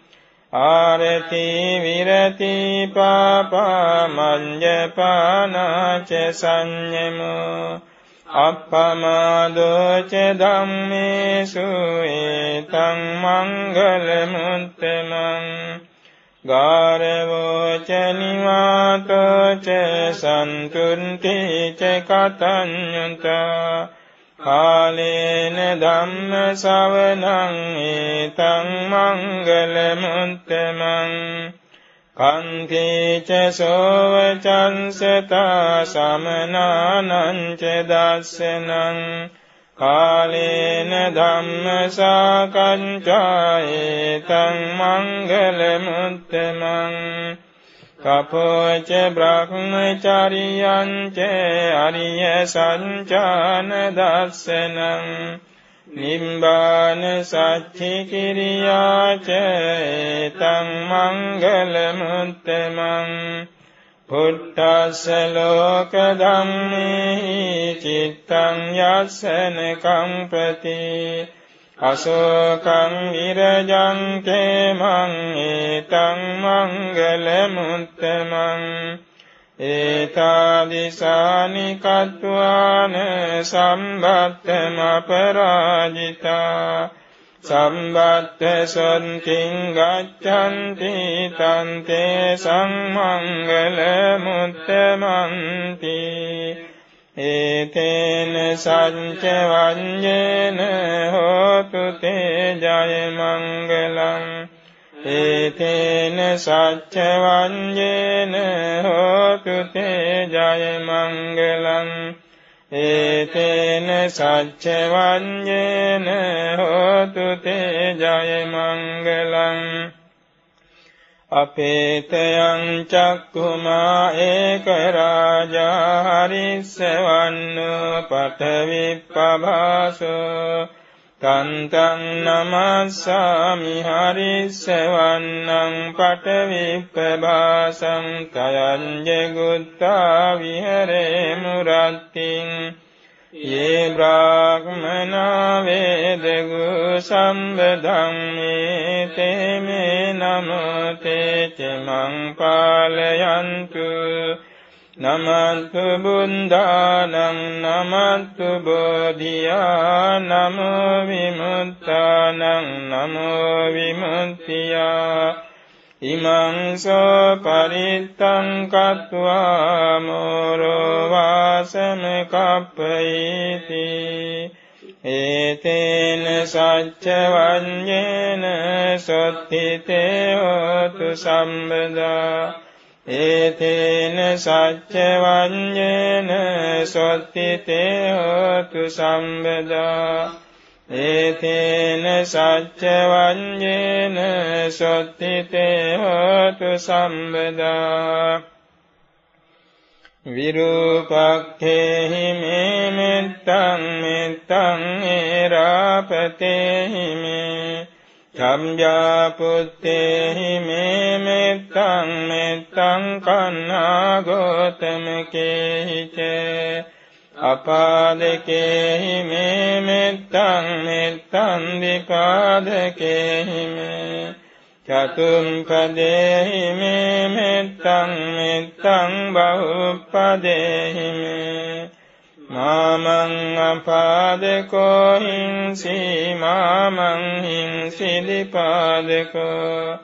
ආරති විරති පාපා මඤ්ඤපානාච සංයමෝ අප්පමාදෝ ච ධම්මේසු ඒතං මංගල මුත්තමං ගාරවෝ ච නිවාතෝ ච සන්තුන්ති ච කතඤ්ඤුතා කාලේන ධම්ම ශ්‍රවණං ඒතං මංගල මුත්තමං කන්තිච සෝවචන්සතා සමනානං ච දස්සනං කාලේන ධම්ම සාකච්ඡා ඒතං මංගල මුත්තමං කපෝච බ්‍රහ්මචාරියං ච අරිය සංචාන දස්සනං නිම්බාන සච්චි කිරියා ච ඒතං මංගල මුත්තමං පුට්ඨස්ස ලෝක ධම්මේහි චිත්තං යස්සන කම්පති අශෝකං විරජං කේමං ඒතං මංගල මුත්තමං ඒතාදිසානි කତ୍වාන සම්බත්තම පරාජිතා සම්බත්ත සොන්තිං ගච්ඡන්ති තන්තේ සම්මංගල මුත්තමන්ති ඒතේන සච්ච වඤ්ඤේන හෝතු තේ ජය මංගලං ඒතේන සච්ච වඤ්ඤේන හෝතු තේ ජය මංගලං ඒතේන සච්ච වඤ්ඤේන හෝතු තේ ජය මංගලං අපේතයං චක්ඛුමා ඒක රාජා හරිස්සවන්නෝ පඨවිප්පභාසෝ තන්තං නමස්සාමි හරිස්සවන්නං පඨවිප්පභාසං තයං ජගුත්තා විහෙරේ මුරත්තිං යේ බ්‍රාහ්මනා වේදගු සම්බදං මේතේ මේ නමෝතේ ච මං පාලයන්තු නමන්තු බුද්ධානං නමන්තු බෝධියා නමෝ විමුක්තානං නමෝ විමුක්තියා ඉමං සෝ පරිත්තං කତ୍වා මෝරෝ වාසන කප්පයිති ඒතේන සච්ච වඤ්ඤේන සොත්තිතේ හෝතු සම්බදා ඒතේන සච්ච වඤ්ඤේන සොත්තිතේ හෝතු සම්බදා ඒතේන සච්ච වඤ්ඤේන සොත්තිතේ හෝතු සම්බදා විරූපක්ඛේහි මේ මෙත්තං මෙත්තං ඒරාපතේහි මේ සම්ජා පුත්තේහි මේ මෙත්තං මෙත්තං කන්නා ගෝතමකේහි ච අපාදකේහි මේ මෙත්තං මෙත්තං විපාදකේහි මේ චතුම්පදේහි මේ මෙත්තං මෙත්තං බහුපදේහි මේ මාමං අපාදකෝ හිංසි මාමං හිංසි දිපාදකෝ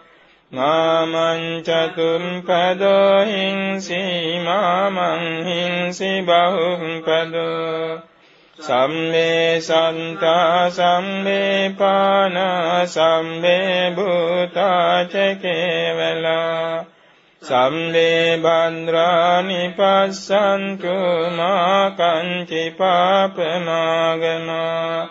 මාමං චතුම්පදෝ හිංසි මාමං හිංසි බහුපදෝ සම්මේ සන්තා සම්මේ පානා සම්මේ භූතා ච කේවලා සම්මේ භද්‍රානි පස්සන්තු මා කංචි පාපමාගමා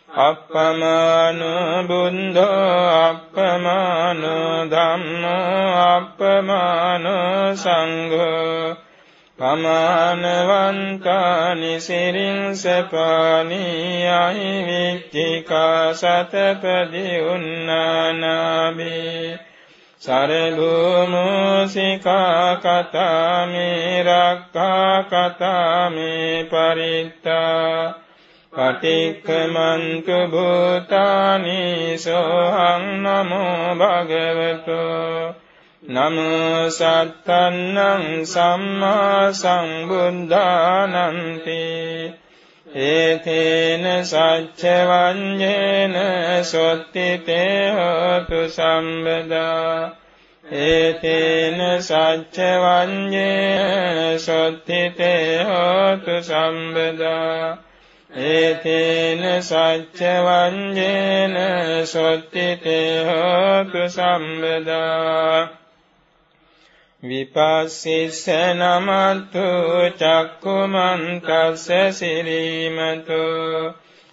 අප්පමානෝ බුද්ධෝ අප්පමානෝ ධම්මෝ අප්පමානෝ සංඝෝ පමානවන්තානි සිරින්සපානි අහිවිච්චිකා සතපදි උන්නානාබි සරභූමෝසිකා කතාමේ රක්ඛා කතාමේ පරිත්තා පටික්ඛමන්තු භූතානි සෝහං නමෝ භගවතෝ නමෝ සත්තන්නං සම්මා සම්බුද්ධානන්ති ඒතේන සච්ච වඤ්ඤේන සොත්තිතේ හෝතු සම්බදා ඒතේන සච්ච වඤ්ඤේන සොත්තිතේ හෝතු සම්බදා ඒතේන සච්ච වඤ්ඤේන සොත්තිතේ හෝතු සම්බදා විපස්සිස්ස නමත්තු චක්කුමන්තස්ස සිරීමතු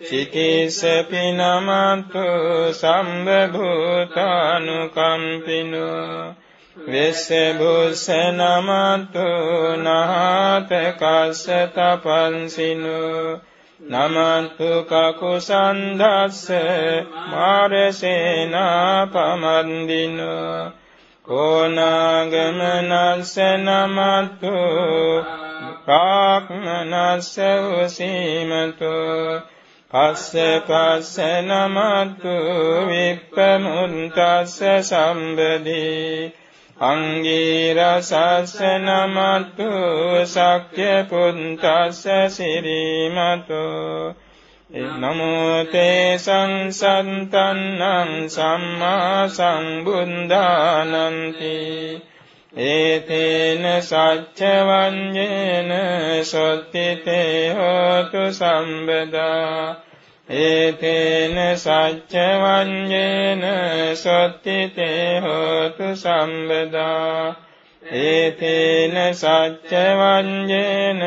චිකිස්සපි නමත්තු සම්බභූතානුකම්පිනෝ වෙස්ස බුස්ස නමත්තු නහතකස්ස තපන්සිනෝ නමත්තු කකුසන්දස්ස මාරසේනා පමන්දිනෝ කෝනාගමනස්ස නමත්තු ප්‍රාක්මනස්ස උසීමතු පස්ස පස්ස නමත්තු විප්පමුන්තස්ස සම්බදී අංගීරසස්ස නමත්තු සක්්‍ය පුන්තස්ස සිරීමතු නමෝ තේ සංසන්තන්නං සම්මා සම්බුද්ධානන්ති ඒතේන සච්ච වඤ්ඤේන සොත්තිතේ හෝතු සම්බදා ඒතේන සච්ච වඤ්ඤේන සොත්තිතේ හෝතු සම්බදා ඒතේන සච්ච වඤ්ඤේන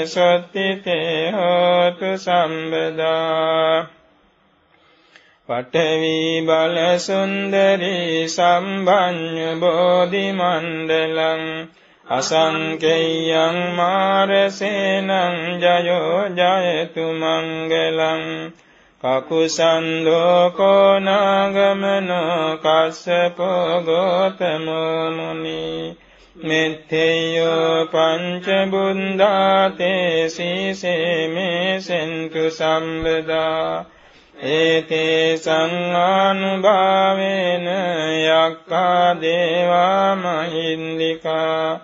සොත්තිතේ හෝතු සම්බදා පඨවි බල සුන්දරී සම්භඤ්ඤ බෝධි මණ්ඩලං අසංකේයං මාරසේනං ජයෝ ජයතු මංගලං කකුසන්தோ කෝනාගමනෝ කස්සපෝ ගෝතමෝ මුනි මෙත්තේයෝ පංච බුද්ධාතේ සීසේ මේ සෙන්තු සම්බදා ඒතේ සංආනුභාවේන යක්ඛා දේවා මහින්దికා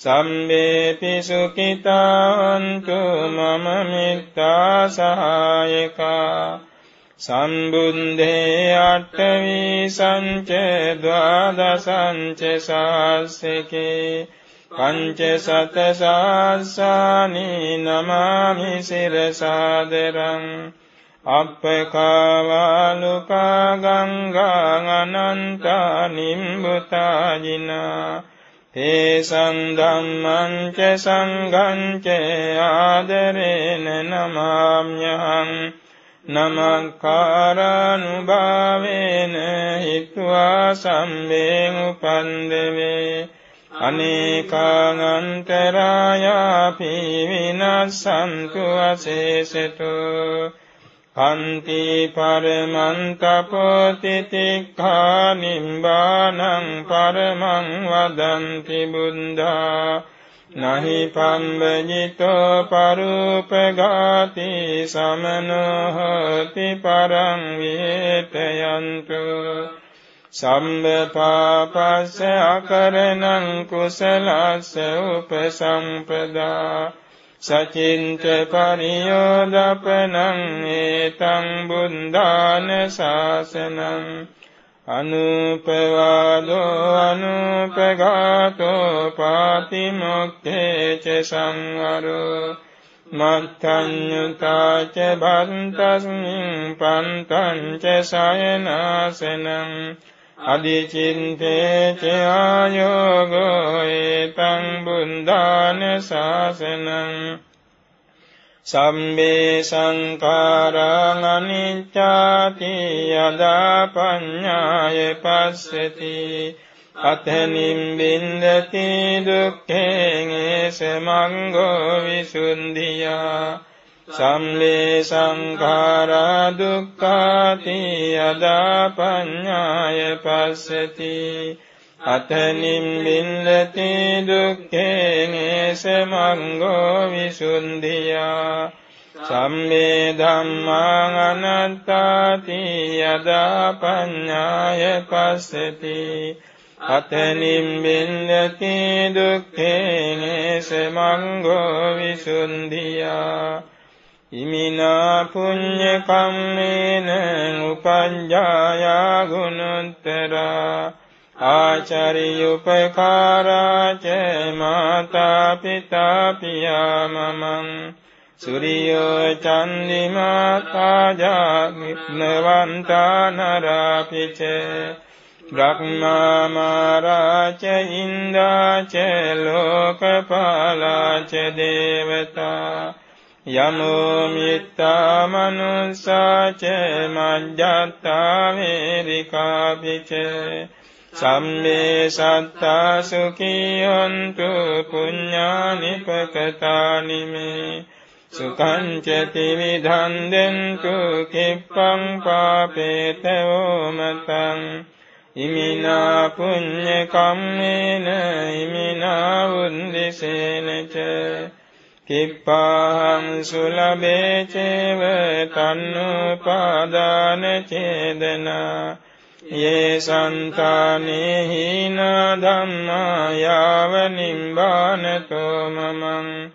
සම්මේපි සුඛිතාන්තු මම මිත්තා සහායකා සම්බුද්ධේ අට්ඨවි සංච ද්වාදසංච සාස්සිකේ පංච සත සාස්සානි නමාමි සිරසාදරං අප්පකාවාලුකා ගංගා අනන්තා නිම්බුතාජිනා තේසං ධම්මං ච සංඝං ච ආදරේන නමාම්‍යහං නමක්කාරානුභාවේන හිත්වා සම්මේ උපන්දවේ අනේකාං අන්තරායාපි විනස්සන්තු අශේෂතෝ කන්ති පරමන්තපෝති තික්ඛා නිම්බානං පරමං වදන්ති බුද්ධා නහි පම්බජිතෝ පරූපගාති සමනෝ හෝති පරං වේතයන්තු සම්බපාපස්ස අකරණං කුසලස්ස උපසම්පදා සචින්ත පරියෝදපනං ඒතං බුද්ධාන ශාසනං අනුපවාදෝ අනුපගාතෝ පාතිමොක්ඛේ ච සංවරෝ මත්තඤ්ඤුතා ච භන්තස්මින් පන්තං ච සයනාසනං අදිචින්තේ ච ආයෝගෝ ඒතං බුද්ධාන ශාසනං සම්මේ සංඛාරං අනිච්ඡාති යදා පඤ්ඤාය පස්සති අතනින් බින්දති දුක්ඛේන සමංගෝ විසුද්ධියා සම්මේ සංඛාරා දුක්ඛාති යදා පඤ්ඤාය පස්සති අතනින් බින්දති දුක්ඛේන සමංගෝ විසුද්ධියා සම්මේ ධම්මාං අනත්තාති යදා පඤ්ඤාය පස්සති අතනින් බින්දති දුක්ඛේන සමංගෝ විසුද්ධියා ඉමිනා පුඤ්ඤ කම්මේන උපඤ්ඤායා ගුණොත්තරා ආචාර්යුපකාරා ච මාතා පිතා පියාමමං Suryo Chandima Kaja Navanta Narapiche Brahma Maracha Inda Che Lokapala Che Devata Yamo Mitta Manusa Che Majjata Vedika Piche Sambe Satta Sukhiyantu Punyani Pakatani Me Sukhanchati Vidhandentu Kippang Papete Omatang Imina Punya Kammena Imina Undisena Che Kippahang Sulabe Cheva Tannu Padana Chedana Ye Santani Hina Dhamma Yava Nimbanato Mamang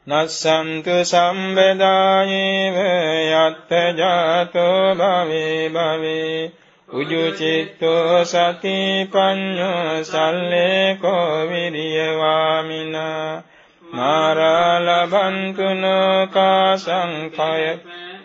Nassantu Sambedayeva Yatta Jato Bhave Bhave Ujucitto Sati Panyo Salleko Viryavamina Mara Labantu No Kasankaya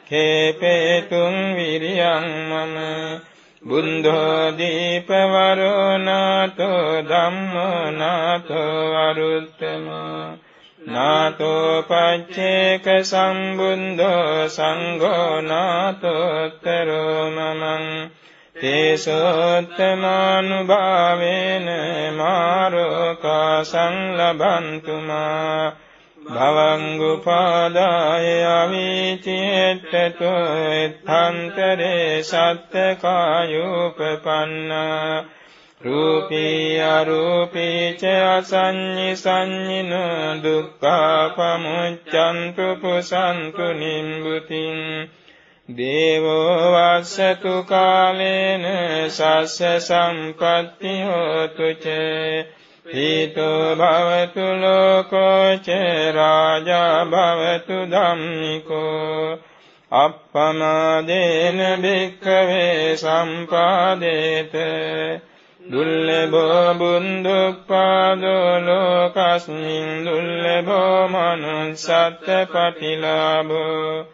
Kepetung Viryang Mama Buddho Dipavaro Nato Dhammo Nato Aruttama Nato Paccheka Sambuddho Sangho Nato Tero Mamang Tesottamanubhavena Maroka Sanglabantuma Bhavangupadaya Aviciettato Ettantare Sattakayupapanna Rupi arupi ce asanyi sanyino dukkha pamuccantu pusantu nimbutin Devo vassatu kalena sassa sampatti hotu ce Hito bhavatu loko ce raja bhavatu dhammiko Appamadena bhikkave sampadete Dullebho buddhuppado lokasmin dullebho manusatta patilabho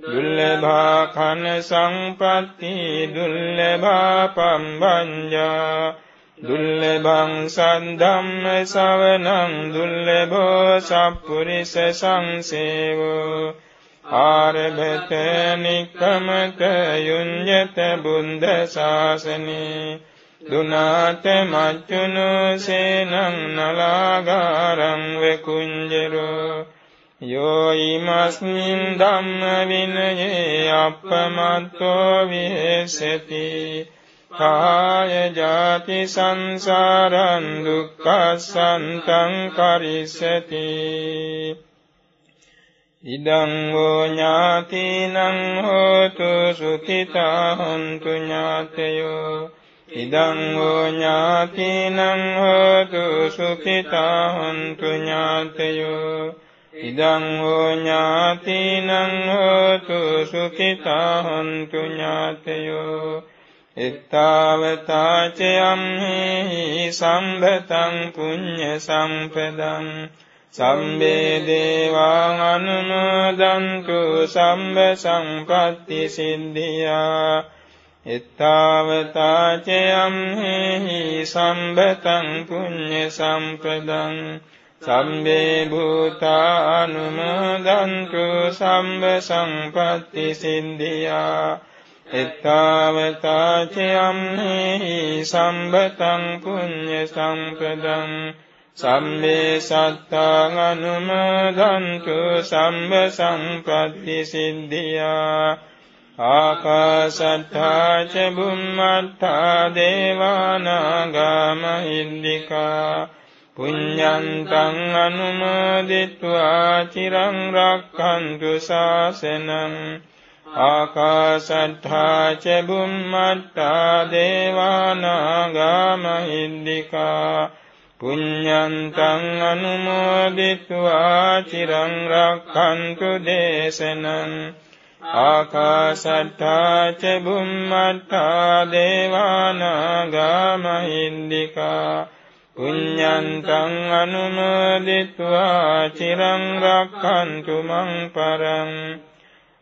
Dullebha khana sampatti dullebha pambanja Dullebhang saddhamma savanam dullebho sappurisa samsevo Arabhata nikkamata yunjata buddha sasane Dunate macchunu senang nalagarang vekunjero Yo imasmin dhamma vinaye appamatto vihesati Kaya jati sansaran dukkhassantang karissati Idang vo ñatinang hotu sukita hontu ñateyo Idang vo ñatinang hotu sukita hontu ñateyo Idang vo ñatinang hotu sukita hontu ñateyo Ittavata ce amhi sambhatang punya sampadang Sambe devang anumodantu samba sampatti siddhya Ittavata ce amhi sambhatang punya sampadang Sambe bhuta anumodantu samba sampatti siddhya Ittavata ce amhi sambhatang punya sampadang Sambe sattang anumodantu samba sampatti siddhya Akasattha ca bhummattha devanaga mahiddhika Punyantang anumoditva cirang rakkantu sasanam Akasattha ca bhummattha devanaga mahiddhika Punyantang anumoditva cirang rakkantu desanam Akasattha ca bhummattha devanaga mahiddhika පුඤ්ඤන්තං අනුමෝදිत्वा චිරං රක්ඛන්තු මං පරං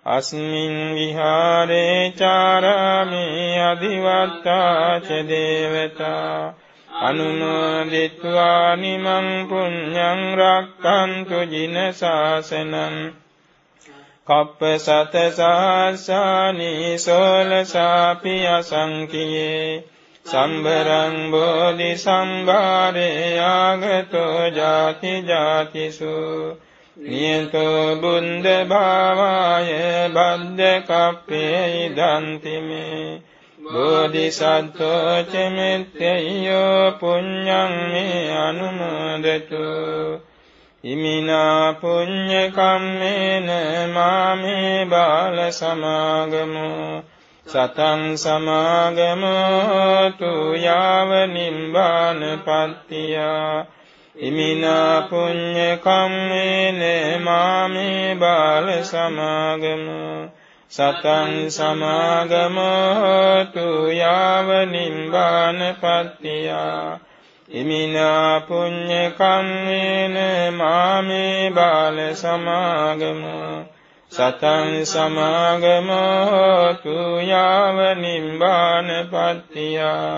අස්මින් විහාරේ චාරාමි අදිවත්තා ච දේවතා අනුමෝදිत्वा නිමං පුඤ්ඤං රක්ඛන්තු ජින ශාසනං කප්පසත සහස්සානි සෝලසාපි අසංඛියේ සම්බරං බෝධි සම්භාරේ ආගතෝ ජාති ජාතිසු නියතෝ බුන්ද භාවාය බද්ද කප්පේ ඉදන්ති මේ බෝධිසත්වෝ ච මෙත්තේයෝ පුඤ්ඤං මේ අනුමෝදතු ඉමිනා පුඤ්ඤ කම්මේන මාමේ බාල සමාගමෝ සතං සමාගමෝ තු යාව නිම්බාන පත්තියා ඉමිනා පුඤ්ඤ කම්මේන මාමේ බාල සමාගමෝ සතං සමාගමෝ තු යාව නිම්බාන පත්තියා ඉමිනා පුඤ්ඤ කම්මේන මාමේ බාල සමාගමෝ සතං සමාගමෝ තු යාව නිම්බාන පත්තියා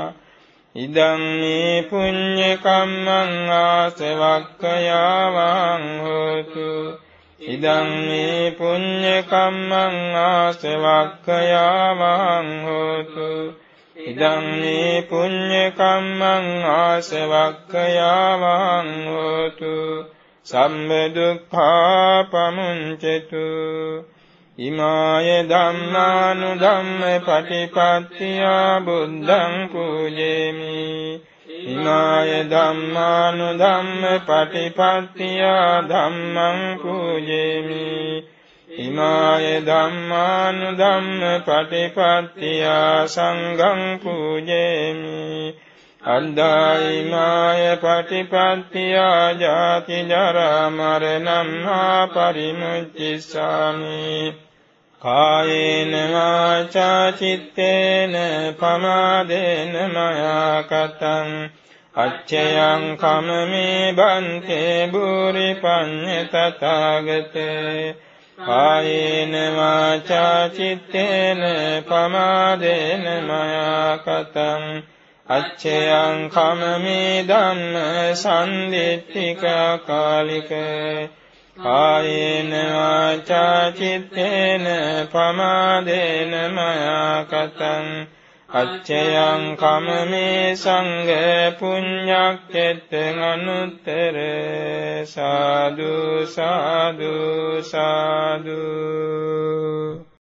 ඉදං මේ පුඤ්ඤ කම්මං ආසවක්ඛයාවං හෝතු ඉදං මේ පුඤ්ඤ කම්මං ආසවක්ඛයාවං හෝතු ඉදං මේ පුඤ්ඤ කම්මං ආසවක්ඛයාවං හෝතු සම්බ දුක්ඛා පමුංචතු ඉමාය ධම්මානුධම්ම පටිපත්තියා බුද්ධං පූජේමි ඉමාය ධම්මානුධම්ම පටිපත්තියා ධම්මං පූජේමි ඉමාය ධම්මානුධම්ම පටිපත්තියා සංඝං පූජේමි අද්දායිමාය පටිපත්තියා ජාති ජරා මරණං හා පරිමුච්ඡිස්සාමි කායේන වාචා චිත්තේන පමාදේන මයා කතං අච්චයං කමමේ බන්තේ බුරි පඤ්ඤ තථාගතේ කායේන වාචා චිත්තේන පමාදේන මයා කතං අච්චයං කමමේ ධම්ම සම්දිත්තික කාලික කායේන වාචා චිත්තේන පමාදේන මයා කතං අච්චයං කමමේ සංඝ පුඤ්ඤක්ඛෙත්තං අනුත්තර සාදු සාදු සාදු